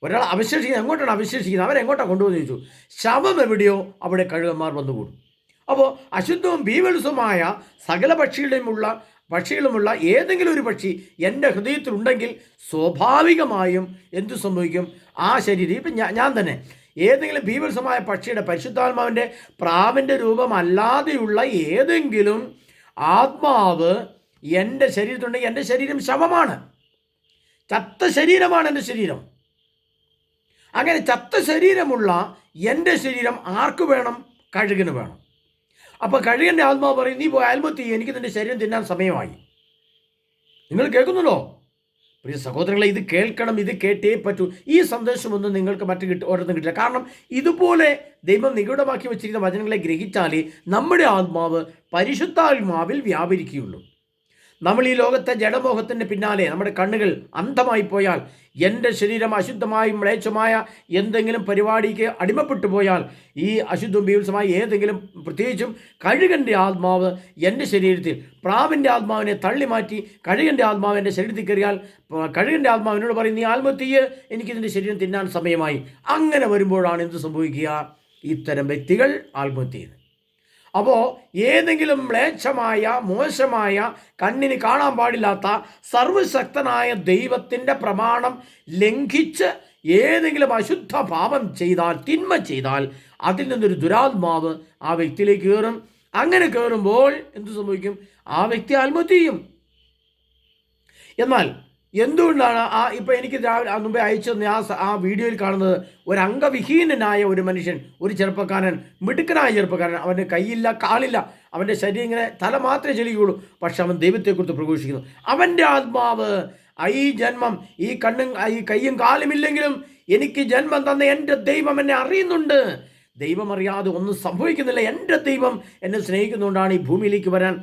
ഒരാൾ അവശേഷിക്കുന്നത്, എങ്ങോട്ടാണ് അവശേഷിക്കുന്നത്? അവരെങ്ങോട്ടാണ് കൊണ്ടുപോകുന്നത് ചോദിച്ചു. ശവം എവിടെയോ അവിടെ കഴുകന്മാർ വന്നുകൂടും. അപ്പോൾ അശുദ്ധവും ഭീവത്സവുമായ സകല പക്ഷികളുമുള്ള ഏതെങ്കിലും ഒരു പക്ഷി എൻ്റെ ഹൃദയത്തിലുണ്ടെങ്കിൽ സ്വാഭാവികമായും എന്തു സംഭവിക്കും? ആ ശരീരം, ഇപ്പം ഞാൻ തന്നെ ഏതെങ്കിലും ഭീവത്സമായ പക്ഷിയുടെ പരിശുദ്ധാത്മാവിൻ്റെ പ്രാവിൻ്റെ രൂപമല്ലാതെയുള്ള ഏതെങ്കിലും ആത്മാവ് എൻ്റെ ശരീരത്തിലുണ്ടെങ്കിൽ എൻ്റെ ശരീരം ശവമാണ്, ചത്ത ശരീരമാണ് എൻ്റെ ശരീരം. അങ്ങനെ ചത്ത ശരീരമുള്ള എൻ്റെ ശരീരം ആർക്ക് വേണം? കഴുകന് വേണം. അപ്പോൾ കഴുകൻ്റെ ആത്മാവ് പറയും, നീ പോയി ആത്മഹത്യ ചെയ്യും, എനിക്ക് നിൻ്റെ ശരീരം തിന്നാൻ സമയമായി. നിങ്ങൾ കേൾക്കുന്നുണ്ടോ പ്രിയ സഹോദരങ്ങളെ? ഇത് കേൾക്കണം, ഇത് കേട്ടേ പറ്റൂ. ഈ സന്ദേശമൊന്നും നിങ്ങൾക്ക് ഓരോന്നും കിട്ടില്ല. കാരണം ഇതുപോലെ ദൈവം നിഗൂഢമാക്കി വെച്ചിരിക്കുന്ന വചനങ്ങളെ ഗ്രഹിച്ചാലേ നമ്മുടെ ആത്മാവ് പരിശുദ്ധാത്മാവിൽ വ്യാപരിക്കുകയുള്ളൂ. നമ്മൾ ഈ ലോകത്തെ ജഡമോഹത്തിൻ്റെ പിന്നാലെ നമ്മുടെ കണ്ണുകൾ അന്ധമായി പോയാൽ, എൻ്റെ ശരീരം അശുദ്ധമായി മ്ലേച്ഛമായ എന്തെങ്കിലും പരിപാടിക്ക് അടിമപ്പെട്ടു പോയാൽ, ഈ അശുദ്ധവും ഭീവത്സമായ ഏതെങ്കിലും, പ്രത്യേകിച്ചും കഴുകൻ്റെ ആത്മാവ് എൻ്റെ ശരീരത്തിൽ, പ്രാവിൻ്റെ ആത്മാവിനെ തള്ളി മാറ്റി കഴുകൻ്റെ ആത്മാവ് എൻ്റെ ശരീരത്തിൽ കയറിയാൽ, കഴുകൻ്റെ ആത്മാവിനോട് പറയും, നീ ആത്മഹത്യ, എനിക്കിതിൻ്റെ ശരീരം തിന്നാൻ സമയമായി. അങ്ങനെ വരുമ്പോഴാണ് എന്ത് സംഭവിക്കുക? ഇത്തരം വ്യക്തികൾ ആത്മഹത്യ ചെയ്യുന്നത്. അപ്പോൾ ഏതെങ്കിലും മ്ലേച്ഛമായ, മോശമായ, കണ്ണിന് കാണാൻ പാടില്ലാത്ത സർവശക്തനായ ദൈവത്തിൻ്റെ പ്രമാണം ലംഘിച്ച് ഏതെങ്കിലും അശുദ്ധ പാപം ചെയ്താൽ, തിന്മ ചെയ്താൽ, അതിൽ നിന്നൊരു ദുരാത്മാവ് ആ വ്യക്തിയിലേക്ക് കയറും. അങ്ങനെ കയറുമ്പോൾ എന്തു സംഭവിക്കും? ആ വ്യക്തി ആത്മഹത്യ ചെയ്യും. എന്നാൽ എന്തുകൊണ്ടാണ് ഇപ്പം എനിക്ക് മുമ്പേ അയച്ചു തന്ന ആ വീഡിയോയിൽ കാണുന്നത് ഒരു അംഗവിഹീനനായ ഒരു മനുഷ്യൻ, ഒരു ചെറുപ്പക്കാരൻ, മിടുക്കനായ ചെറുപ്പക്കാരൻ, അവൻ്റെ കൈയില്ല, കാലില്ല, അവൻ്റെ ശരീരം ഇങ്ങനെ തല മാത്രമേ ചലിക്കുകയുള്ളൂ, പക്ഷെ അവൻ ദൈവത്തെക്കുറിച്ച് പ്രഘോഷിക്കുന്നു. അവൻ്റെ ആത്മാവ് ഈ ജന്മം, ഈ കൈയും കാലുമില്ലെങ്കിലും എനിക്ക് ജന്മം തന്ന എൻ്റെ ദൈവം എന്നെ അറിയുന്നുണ്ട്. ദൈവം അറിയാതെ ഒന്നും സംഭവിക്കുന്നില്ല. എൻ്റെ ദൈവം എന്നെ സ്നേഹിക്കുന്നുകൊണ്ടാണ് ഈ ഭൂമിയിലേക്ക് വരാൻ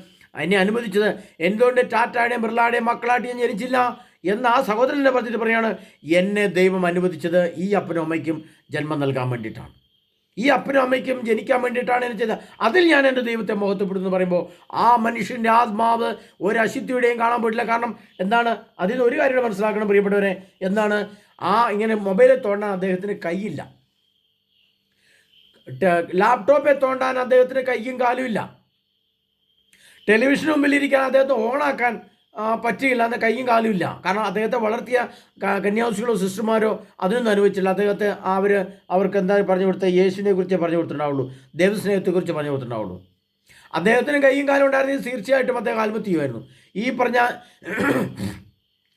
എന്നെ അനുവദിച്ചത്. എന്തുകൊണ്ട് ടാറ്റായുടെയും ബിർളയുടെയും മക്കളായിട്ട് ഞാൻ ജനിച്ചില്ല എന്ന് ആ സഹോദരനെ പറഞ്ഞിട്ട് പറയാണ്, എന്നെ ദൈവം അനുവദിച്ചത് ഈ അപ്പനും അമ്മയ്ക്കും ജന്മം നൽകാൻ വേണ്ടിയിട്ടാണ്, ഈ അപ്പനും അമ്മയ്ക്കും ജനിക്കാൻ വേണ്ടിയിട്ടാണ് എന്നെ ചെയ്തത്. അതിൽ ഞാൻ എൻ്റെ ദൈവത്തെ മുഖത്തപ്പെടുന്നു പറയുമ്പോൾ ആ മനുഷ്യൻ്റെ ആത്മാവ് ഒരു അശുദ്ധിയുടെയും കാണാൻ പോയിട്ടില്ല. കാരണം എന്താണ്? അതിൽ നിന്ന് ഒരു കാര്യം മനസ്സിലാക്കണം പ്രിയപ്പെട്ടവരെ. എന്താണ്? ഇങ്ങനെ മൊബൈലിൽ തോണ്ടാൻ അദ്ദേഹത്തിന് കൈയില്ല, ലാപ്ടോപ്പിൽ തോണ്ടാൻ അദ്ദേഹത്തിന് കൈയും കാലും ഇല്ല, ടെലിവിഷന് മുമ്പിലിരിക്കാൻ അദ്ദേഹത്തെ ഓണാക്കാൻ പറ്റുകയില്ല, അന്ന് കൈയും കാലും ഇല്ല. കാരണം അദ്ദേഹത്തെ വളർത്തിയ കന്യാസികളോ സിസ്റ്റർമാരോ അതിനൊന്നും അനുവദിച്ചില്ല. അദ്ദേഹത്തെ അവർക്ക് എന്താ പറഞ്ഞു കൊടുത്ത? യേശുവിനെ കുറിച്ച് പറഞ്ഞു കൊടുത്തിട്ടുണ്ടാവുള്ളൂ, ദൈവസ്നേഹത്തെക്കുറിച്ച് പറഞ്ഞു കൊടുത്തിട്ടുണ്ടാവുള്ളൂ. അദ്ദേഹത്തിന് കൈയും കാലും ഉണ്ടായിരുന്നെങ്കിൽ തീർച്ചയായിട്ടും അദ്ദേഹം ആത്മഹത്യ ചെയ്യുമായിരുന്നു. ഈ പറഞ്ഞ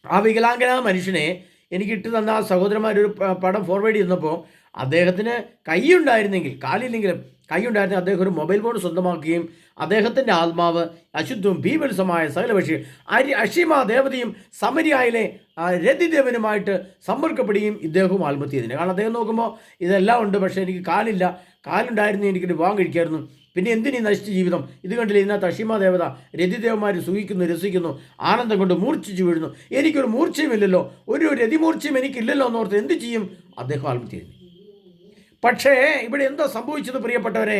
ആ വികലാംഗനായ മനുഷ്യനെ എനിക്കിട്ട് തന്ന ആ സഹോദരന്മാരൊരു പടം ഫോർവേഡ് ചെയ്യുന്നപ്പോൾ അദ്ദേഹത്തിന് കൈയുണ്ടായിരുന്നെങ്കിൽ, കാലില്ലെങ്കിലും കൈയുണ്ടായിരുന്നെങ്കിൽ അദ്ദേഹം ഒരു മൊബൈൽ ഫോൺ സ്വന്തമാക്കുകയും അദ്ദേഹത്തിൻ്റെ ആത്മാവ് അശുദ്ധവും ഭീവത്സമായ സകല പക്ഷി അഷിമ ദേവതയും സമരിയായിലെ രതിദേവനുമായിട്ട് സമ്പർക്കപ്പെടുകയും ഇദ്ദേഹവും ആത്മഹത്യ ചെയ്തില്ല. കാരണം അദ്ദേഹം നോക്കുമ്പോൾ ഇതെല്ലാം ഉണ്ട്, പക്ഷേ എനിക്ക് കാലില്ല, കാലുണ്ടായിരുന്നു എനിക്കൊരു വിവാഹം കഴിക്കായിരുന്നു, പിന്നെ എന്തിനീ നശിച്ച ജീവിതം? ഇത് കണ്ടില്ല, ഇതിനകത്ത് അഷിമ ദേവത രതിദേവന്മാർ സുഖിക്കുന്നു, രസിക്കുന്നു, ആനന്ദം കൊണ്ട് മൂർച്ഛിച്ചു വീഴുന്നു, എനിക്കൊരു മൂർച്ചയുമില്ലല്ലോ, ഒരു രതിമൂർച്ചയും എനിക്കില്ലല്ലോ എന്നോർത്ത് എന്ത് ചെയ്യും? അദ്ദേഹം ആത്മഹത്യ ചെയ്തു. പക്ഷേ ഇവിടെ എന്താ സംഭവിച്ചത് പ്രിയപ്പെട്ടവരെ?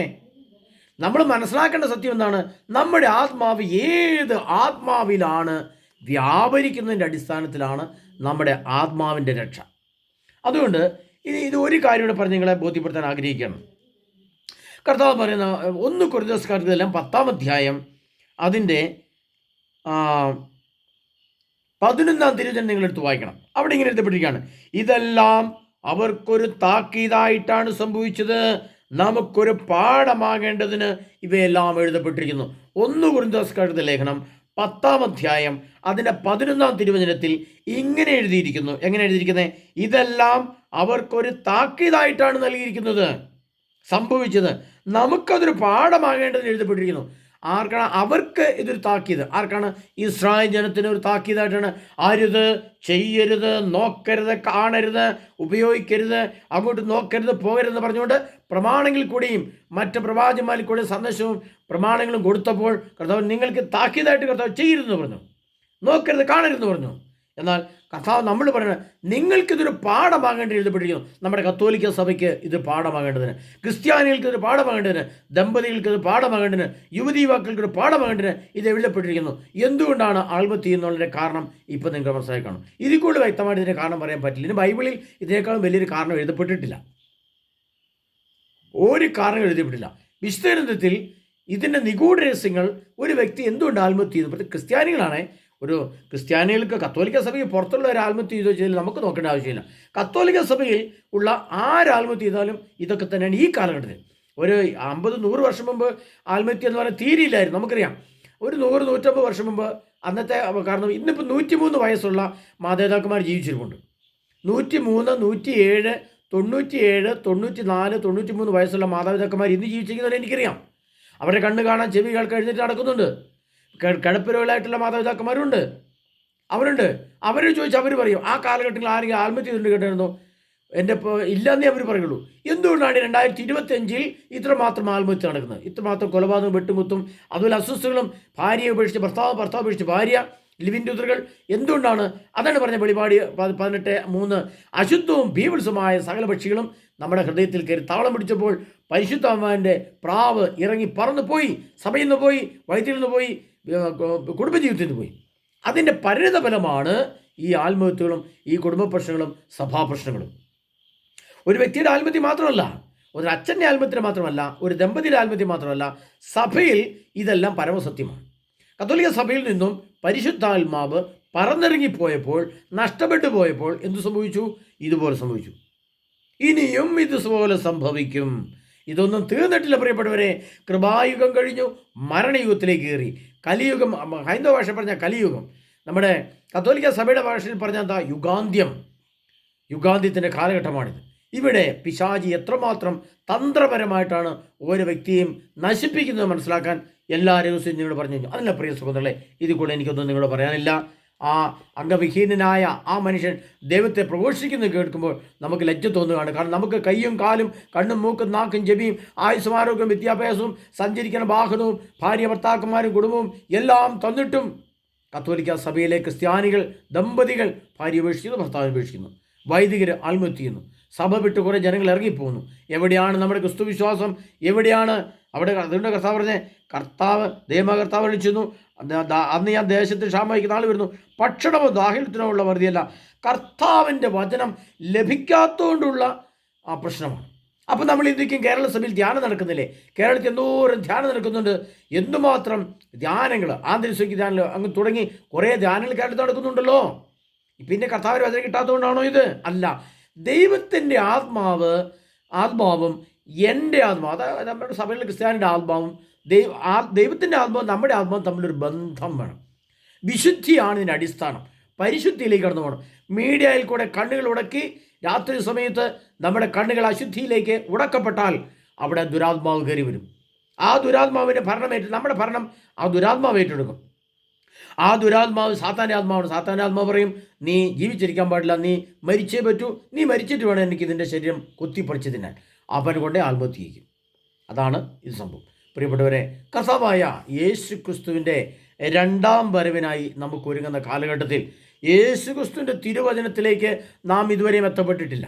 നമ്മൾ മനസ്സിലാക്കേണ്ട സത്യം എന്താണ്? നമ്മുടെ ആത്മാവ് ഏത് ആത്മാവിലാണ് വ്യാപരിക്കുന്നതിൻ്റെ അടിസ്ഥാനത്തിലാണ് നമ്മുടെ ആത്മാവിൻ്റെ രക്ഷ. അതുകൊണ്ട് ഇത് ഒരു കാര്യം കൂടെ പറഞ്ഞ് നിങ്ങളെ ബോധ്യപ്പെടുത്താൻ ആഗ്രഹിക്കുകയാണ്. കർത്താവ് പറയുന്ന 1 കൊരിന്ത്യർക്കെല്ലാം 10-ാം അധ്യായം അതിൻ്റെ 11-ാം തിരുവചനം നിങ്ങളെടുത്ത് വായിക്കണം. അവിടെ ഇങ്ങനെ എഴുതപ്പെട്ടിരിക്കുകയാണ്, ഇതെല്ലാം അവർക്കൊരു താക്കീതായിട്ടാണ് സംഭവിച്ചത്, നമുക്കൊരു പാഠമാകേണ്ടതിന് ഇവയെല്ലാം എഴുതപ്പെട്ടിരിക്കുന്നു. 1 കൊരിന്ത്യർക്കെഴുതിയ ലേഖനം 10-ാം അധ്യായം അതിൻ്റെ 11-ാം തിരുവചനത്തിൽ ഇങ്ങനെ എഴുതിയിരിക്കുന്നു. എങ്ങനെ എഴുതിയിരിക്കുന്നത്? ഇതെല്ലാം അവർക്കൊരു താക്കീതായിട്ടാണ് നൽകിയിരിക്കുന്നത്, സംഭവിച്ചത്, നമുക്കതൊരു പാഠമാകേണ്ടതിന് എഴുതപ്പെട്ടിരിക്കുന്നു. ആർക്കാണ്? അവർക്ക് ഇതൊരു താക്കീത്. ആർക്കാണ്? ഇസ്രായേൽ ജനത്തിന് ഒരു താക്കീതായിട്ടാണ്. അരുത്, ചെയ്യരുത്, നോക്കരുത്, കാണരുത്, ഉപയോഗിക്കരുത്, അങ്ങോട്ട് നോക്കരുത്, പോകരുതെന്ന് പറഞ്ഞുകൊണ്ട് പ്രമാണങ്ങളിൽ കൂടിയും മറ്റ് പ്രവാചകന്മാരിൽ കൂടി സന്ദേശവും പ്രമാണങ്ങളും കൊടുത്തപ്പോൾ കർത്താവ് നിങ്ങൾക്ക് താക്കീതായിട്ട് കർത്താവ് ചെയ്യരുതെന്ന് പറഞ്ഞു, നോക്കരുത്, കാണരുതെന്ന് പറഞ്ഞു. എന്നാൽ കർത്താവ് നമ്മൾ പറയുന്നത് നിങ്ങൾക്കിതൊരു പാഠമാകേണ്ടി എഴുതപ്പെട്ടിരിക്കുന്നു. നമ്മുടെ കത്തോലിക്ക സഭയ്ക്ക് ഇത് പാഠമാകേണ്ടതിന്, ക്രിസ്ത്യാനികൾക്ക് ഇത് പാഠമാകേണ്ടതിന്, ദമ്പതികൾക്ക് ഇത് പാഠമാകേണ്ടതിന്, യുവതി യുവാക്കൾക്ക് ഇത് പാഠമാകേണ്ടതിന് ഇത് എഴുതപ്പെട്ടിരിക്കുന്നു. എന്തുകൊണ്ടാണ് ആത്മഹത്യ എന്നുള്ളതിൻ്റെ കാരണം ഇപ്പം നിങ്ങൾക്ക് മനസ്സിലാക്കി കാണും. ഇതിൽ കൂടുതൽ വ്യക്തമായിട്ട് ഇതിൻ്റെ കാരണം പറയാൻ പറ്റില്ല. ഇനി ബൈബിളിൽ ഇതിനേക്കാളും വലിയൊരു കാരണം എഴുതപ്പെട്ടിട്ടില്ല, ഒരു കാരണം എഴുതപ്പെട്ടില്ല. വിശുദ്ധ ഗ്രന്ഥത്തിൽ ഇതിൻ്റെ നിഗൂഢ രഹസ്യങ്ങൾ ഒരു വ്യക്തി എന്തുകൊണ്ട് ആത്മഹത്യ ചെയ്തു. പക്ഷേ ക്രിസ്ത്യാനികളാണ്, ഒരു ക്രിസ്ത്യാനികൾക്ക് കത്തോലിക്ക സഭയിൽ പുറത്തുള്ള ഒരു ആത്മഹത്യ ചെയ്തോ ചെയ്താൽ നമുക്ക് നോക്കേണ്ട ആവശ്യമില്ല. കത്തോലിക്ക സഭയിൽ ഉള്ള ആരാത്മഹത്യ ചെയ്താലും ഇതൊക്കെ തന്നെയാണ് ഈ കാലഘട്ടത്തിൽ. ഒരു 50-100 വർഷം മുമ്പ് ആത്മഹത്യ എന്ന് പറഞ്ഞാൽ തീരെയില്ലായിരുന്നു. നമുക്കറിയാം, ഒരു 100-150 വർഷം മുമ്പ് അന്നത്തെ, കാരണം ഇന്നിപ്പോൾ 103 വയസ്സുള്ള മാതാപിതാക്കന്മാർ ജീവിച്ചിരിപ്പുണ്ട്. 103, 107, 97, 94, 93 വയസ്സുള്ള മാതാപിതാക്കന്മാർ ഇന്ന് ജീവിച്ചിരിക്കുന്നവരെ എനിക്കറിയാം. അവരുടെ കണ്ണ് കാണാൻ, ചെവി കേൾക്കാൻ എഴുന്നേറ്റ് നടക്കുന്നുണ്ട്. കിടപ്പിരോഗികളായിട്ടുള്ള മാതാപിതാക്കന്മാരുണ്ട്, അവരുണ്ട്. അവർ ചോദിച്ചാൽ അവർ പറയും ആ കാലഘട്ടത്തിൽ ആരെങ്കിലും ആത്മഹത്യ ചെയ്തിട്ടുണ്ട് കേട്ടിരുന്നോ? എൻ്റെ ഇപ്പോൾ ഇല്ലെന്നേ അവർ പറയുള്ളൂ. എന്തുകൊണ്ടാണ് 2025 ഇത്രമാത്രം ആത്മഹത്യ നടക്കുന്നത്, ഇത്രമാത്രം കൊലപാതകം, വെട്ടുമുത്തും, അതുപോലെ അസ്വസ്ഥകളും, ഭാര്യയെ ഉപേക്ഷിച്ച് ഭർത്താവ് ഉപേക്ഷിച്ച് ഭാര്യ, ലിവിൻ ടുതറുകൾ? എന്തുകൊണ്ടാണ്? അതാണ് പറഞ്ഞ വെളിപാട് 18:3, അശുദ്ധവും ബീവത്സമായ സകല പക്ഷികളും നമ്മുടെ ഹൃദയത്തിൽ കയറി താളം പിടിച്ചപ്പോൾ പരിശുദ്ധാത്മാവിൻ്റെ പ്രാവ് ഇറങ്ങി പറന്നു പോയി, സഭയിൽ നിന്ന് പോയി, വൈദ്യരിൽ നിന്ന് പോയി, കുടുംബജീവിതത്തിൽ നിന്ന് പോയി. അതിൻ്റെ പരിണിത ഫലമാണ് ഈ ആത്മഹത്യകളും, ഈ കുടുംബ പ്രശ്നങ്ങളും, സഭാ പ്രശ്നങ്ങളും. ഒരു വ്യക്തിയുടെ ആത്മഹത്യ മാത്രമല്ല, ഒരു അച്ഛൻ്റെ ആത്മഹത്യ മാത്രമല്ല, ഒരു ദമ്പതിയുടെ ആത്മഹത്യ മാത്രമല്ല, സഭയിൽ ഇതെല്ലാം പരമസത്യമാണ്. കത്തോലിക്ക സഭയിൽ നിന്നും പരിശുദ്ധാത്മാവ് പറന്നിറങ്ങിപ്പോയപ്പോൾ, നഷ്ടപ്പെട്ടു പോയപ്പോൾ എന്തു സംഭവിച്ചു? ഇതുപോലെ സംഭവിച്ചു. ഇനിയും ഇതുപോലെ സംഭവിക്കും. ഇതൊന്നും തീർന്നിട്ടില്ല പ്രിയപ്പെട്ടവരെ. കൃപായുഗം കഴിഞ്ഞു, മരണയുഗത്തിലേക്ക് കയറി. കലിയുഗം, ഹൈന്ദവ ഭാഷ പറഞ്ഞാൽ കലിയുഗം, നമ്മുടെ കത്തോലിക്ക സഭയുടെ ഭാഷയിൽ പറഞ്ഞാൽ എന്താ? യുഗാന്ത്യം. യുഗാന്ത്യത്തിൻ്റെ കാലഘട്ടമാണിത്. ഇവിടെ പിശാചി എത്രമാത്രം തന്ത്രപരമായിട്ടാണ് ഓരോ വ്യക്തിയെയും നശിപ്പിക്കുന്നത് മനസ്സിലാക്കാൻ എല്ലാ ദിവസവും നിങ്ങളോട് പറഞ്ഞു കഴിഞ്ഞു. അതല്ല പ്രിയ സഹോദരങ്ങളെ, ഇതിൽ കൂടെ എനിക്കൊന്നും നിങ്ങളോട് പറയാനില്ല. ആ അംഗവിഹീനനായ ആ മനുഷ്യൻ ദൈവത്തെ പ്രഘോഷിക്കുന്നത് കേൾക്കുമ്പോൾ നമുക്ക് ലജ്ജ തോന്നുകയാണ്. കാരണം നമുക്ക് കൈയും കാലും, കണ്ണും മൂക്കും നാക്കും ചെവിയും, ആയുസ്സും ആരോഗ്യവും വിദ്യാഭ്യാസവും, സഞ്ചരിക്കുന്ന വാഹനവും, ഭാര്യ ഭർത്താക്കന്മാരും കുടുംബവും എല്ലാം തന്നിട്ടും കത്തോലിക്ക സഭയിലെ ക്രിസ്ത്യാനികൾ, ദമ്പതികൾ ഭാര്യ ഉപേക്ഷിക്കുന്നു, ഭർത്താവിനെ ഉപേക്ഷിക്കുന്നു, വൈദികർ ആത്മഹത്യ ചെയ്യുന്നു, സഭ വിട്ട് കുറേ ജനങ്ങൾ ഇറങ്ങിപ്പോകുന്നു. എവിടെയാണ് നമ്മുടെ ക്രിസ്തു വിശ്വാസം? എവിടെയാണ് അവിടെ? അതുകൊണ്ട് കർത്താവ് പറഞ്ഞേ, ദൈവകർത്താവ് വിളിച്ചിരുന്നു, അന്ന് ഞാൻ ദേശത്ത് ക്ഷാമയ്ക്ക് നാൾ വരുന്നു, ഭക്ഷണമോ ദാഹിത്യത്തിനോ ഉള്ള വെറുതെയല്ല, കർത്താവിൻ്റെ വചനം ലഭിക്കാത്തതുകൊണ്ടുള്ള ആ പ്രശ്നമാണ്. അപ്പോൾ നമ്മൾ ഇന്ത്യക്കും കേരള സഭയിൽ ധ്യാനം നടക്കുന്നില്ലേ? കേരളത്തിൽ എന്തോരം ധ്യാനം നടക്കുന്നുണ്ട്, എന്തുമാത്രം ധ്യാനങ്ങൾ, ആന്തരിക ധ്യാനങ്ങൾ അങ്ങ് തുടങ്ങി കുറേ ധ്യാനങ്ങൾ കേരളത്തിൽ നടക്കുന്നുണ്ടല്ലോ. പിന്നെ കർത്താവിന് വചനം കിട്ടാത്തതുകൊണ്ടാണോ ഇത്? അല്ല, ദൈവത്തിൻ്റെ ആത്മാവും എൻ്റെ ആത്മാവ്, അതായത് നമ്മുടെ സഭയിലെ ക്രിസ്ത്യാനിയുടെ ആത്മാവും ദൈവത്തിൻ്റെ ആത്മാവും നമ്മുടെ ആത്മാവും തമ്മിലൊരു ബന്ധം വേണം. വിശുദ്ധിയാണ് ഇതിൻ്റെ അടിസ്ഥാനം. പരിശുദ്ധിയിലേക്ക് കടന്നു പോകണം. മീഡിയയിൽ കൂടെ കണ്ണുകൾ ഉടക്കി രാത്രി സമയത്ത് നമ്മുടെ കണ്ണുകൾ അശുദ്ധിയിലേക്ക് ഉടക്കപ്പെട്ടാൽ അവിടെ ദുരാത്മാവ് കയറി വരും. ആ ദുരാത്മാവിൻ്റെ നമ്മുടെ ഭരണം ആ ദുരാത്മാവ് ഏറ്റെടുക്കും. ആ ദുരാത്മാവ് സാത്താൻ്റെ ആത്മാവാണ്. സാത്താൻ്റെ ആത്മാവ് പറയും, നീ ജീവിച്ചിരിക്കാൻ പാടില്ല, നീ മരിച്ചേ പറ്റൂ, നീ മരിച്ചിട്ട് വേണം എനിക്ക് ഇതിൻ്റെ ശരീരം കുത്തിപ്പറിച്ച് തിന്നാൻ. അവൻ കൊണ്ടേ ആത്മഹത്യ ചെയ്യും. അതാണ് ഇത് സംഭവം. പ്രിയപ്പെട്ടവരെ, കർത്താവായ യേശു ക്രിസ്തുവിൻ്റെ 2ാം വരവിനായി നമുക്ക് ഒരുങ്ങുന്ന കാലഘട്ടത്തിൽ യേശു ക്രിസ്തുവിൻ്റെ തിരുവചനത്തിലേക്ക് നാം ഇതുവരെയും എത്തപ്പെട്ടിട്ടില്ല.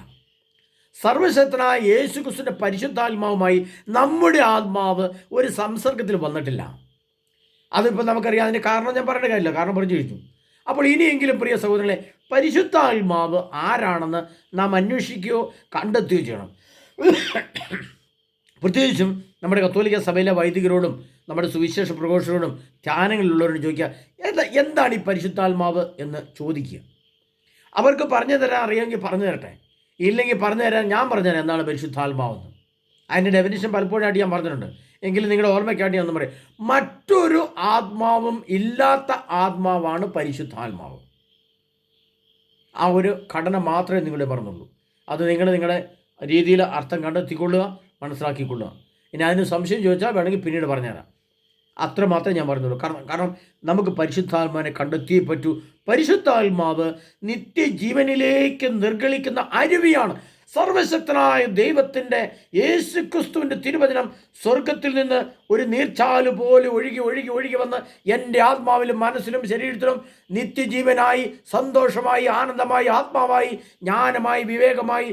സർവശക്തനായ യേശു ക്രിസ്തുവിൻ്റെ പരിശുദ്ധാത്മാവുമായി നമ്മുടെ ആത്മാവ് ഒരു സംസർഗത്തിൽ വന്നിട്ടില്ല. അതിപ്പോൾ നമുക്കറിയാം. അതിൻ്റെ കാരണം ഞാൻ പറയേണ്ട കാര്യമില്ല, കാരണം പറഞ്ഞു കഴിഞ്ഞു. അപ്പോൾ ഇനിയെങ്കിലും പ്രിയ സഹോദരങ്ങളെ, പരിശുദ്ധാത്മാവ് ആരാണെന്ന് നാം അന്വേഷിക്കുകയോ കണ്ടെത്തുകയോ ചെയ്യണം. പ്രത്യേകിച്ചും നമ്മുടെ കത്തോലിക്ക സഭയിലെ വൈദികരോടും നമ്മുടെ സുവിശേഷ പ്രഘോഷകരോടും ധ്യാനങ്ങളിലുള്ളവരോടും ചോദിക്കുക, എന്താണ് ഈ പരിശുദ്ധാത്മാവ് എന്ന് ചോദിക്കുക. അവർക്ക് പറഞ്ഞു തരാൻ അറിയാമെങ്കിൽ പറഞ്ഞു തരട്ടെ, ഇല്ലെങ്കിൽ പറഞ്ഞു തരാൻ ഞാൻ പറഞ്ഞുതരാം എന്താണ് പരിശുദ്ധാത്മാവെന്ന്. അതിൻ്റെ ഡെഫിനിഷൻ പലപ്പോഴായിട്ട് ഞാൻ പറഞ്ഞിട്ടുണ്ട്, എങ്കിലും നിങ്ങളുടെ ഓർമ്മയ്ക്കായിട്ട് ഞാൻ ഒന്ന് പറയും. മറ്റൊരു ആത്മാവും ഇല്ലാത്ത ആത്മാവാണ് പരിശുദ്ധാത്മാവ്. ആ ഒരു ഘടന മാത്രമേ നിങ്ങളെ പറഞ്ഞുള്ളൂ. അത് നിങ്ങളുടെ രീതിയിൽ അർത്ഥം കണ്ടെത്തിക്കൊള്ളുക, മനസ്സിലാക്കിക്കൊള്ളുക. ഇനി അതിന് സംശയം ചോദിച്ചാൽ വേണമെങ്കിൽ പിന്നീട് പറഞ്ഞുതരാം. അത്ര മാത്രമേ ഞാൻ പറഞ്ഞുള്ളൂ. കാരണം നമുക്ക് പരിശുദ്ധാത്മാവിനെ കണ്ടെത്തിയേ പറ്റൂ. പരിശുദ്ധാത്മാവ് നിത്യജീവനിലേക്ക് നിർഗളിക്കുന്ന അരുവിയാണ്. സർവശക്തനായ ദൈവത്തിൻ്റെ യേശുക്രിസ്തുവിൻ്റെ തിരുവചനം സ്വർഗത്തിൽ നിന്ന് ഒരു നീർച്ചാല് പോലെ ഒഴുകി ഒഴുകി ഒഴുകി വന്ന് എൻ്റെ ആത്മാവിലും മനസ്സിലും ശരീരത്തിലും നിത്യജീവനായി, സന്തോഷമായി, ആനന്ദമായി, ആത്മാവായി, ജ്ഞാനമായി, വിവേകമായി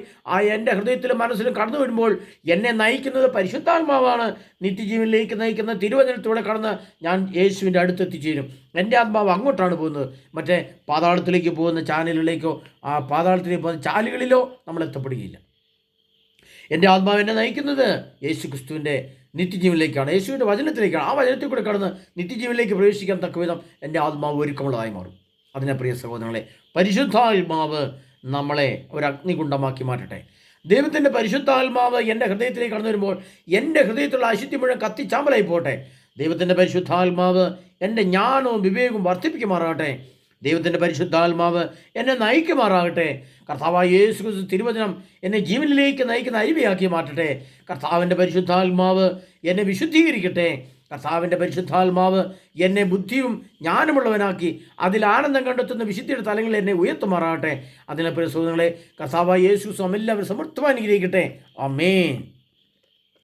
എൻ്റെ ഹൃദയത്തിലും മനസ്സിലും കടന്നു വരുമ്പോൾ എന്നെ നയിക്കുന്നത് പരിശുദ്ധാത്മാവാണ്. നിത്യജീവനിലേക്ക് നയിക്കുന്ന തിരുവചനത്തിലൂടെ കടന്ന് ഞാൻ യേശുവിൻ്റെ അടുത്തെത്തിച്ചേരും. എൻ്റെ ആത്മാവ് അങ്ങോട്ടാണ് പോകുന്നത്. മറ്റേ പാതാളത്തിലേക്ക് പോകുന്ന ചാനലുകളിലേക്കോ ആ പാതാളത്തിലേക്ക് പോകുന്ന ചാലുകളിലോ നമ്മൾ എത്തപ്പെടുകയില്ല. എൻ്റെ ആത്മാവ് എന്നെ നയിക്കുന്നത് യേശു ക്രിസ്തുവിൻ്റെ നിത്യജീവനിലേക്കാണ്, യേശുവിൻ്റെ വചനത്തിലേക്കാണ്. ആ വചനത്തിൽ കൂടെ കടന്ന് നിത്യജീവനിലേക്ക് പ്രവേശിക്കാൻ തക്കവിധം എൻ്റെ ആത്മാവ് ഒരുക്കമുള്ളതായി മാറും. അതിനെ പ്രിയ സഹോദരങ്ങളെ, പരിശുദ്ധാത്മാവ് നമ്മളെ ഒരു അഗ്നികുണ്ഡമാക്കി മാറ്റട്ടെ. ദൈവത്തിൻ്റെ പരിശുദ്ധാത്മാവ് എൻ്റെ ഹൃദയത്തിലേക്ക് കടന്നു വരുമ്പോൾ എൻ്റെ ഹൃദയത്തിലുള്ള അശുദ്ധി മുഴുവൻ കത്തിച്ചാമ്പലായി പോട്ടെ. ദൈവത്തിൻ്റെ പരിശുദ്ധാത്മാവ് എൻ്റെ ജ്ഞാനവും വിവേകവും വർദ്ധിപ്പിക്കുമാറാകട്ടെ. ദൈവത്തിൻ്റെ പരിശുദ്ധാത്മാവ് എന്നെ നയിക്കുമാറാകട്ടെ. കർത്താവായ യേശു ക്രിസ്തു തിരുവചനം എന്നെ ജീവനിലേക്ക് നയിക്കുന്ന അരുവിയാക്കി മാറ്റട്ടെ. കർത്താവിൻ്റെ പരിശുദ്ധാത്മാവ് എന്നെ വിശുദ്ധീകരിക്കട്ടെ. കർത്താവിൻ്റെ പരിശുദ്ധാത്മാവ് എന്നെ ബുദ്ധിയും ജ്ഞാനമുള്ളവനാക്കി അതിൽ ആനന്ദം കണ്ടെത്തുന്ന വിശുദ്ധിയുടെ തലങ്ങളിൽ എന്നെ ഉയർത്തുമാറാകട്ടെ. അതിനെ പ്രിയ സുഹൃത്തുക്കളെ, കർത്താവായ യേശു ക്രിസ്തു എല്ലാവരും സമർത്ഥമായി അനുഗ്രഹിക്കട്ടെ. ആമേൻ.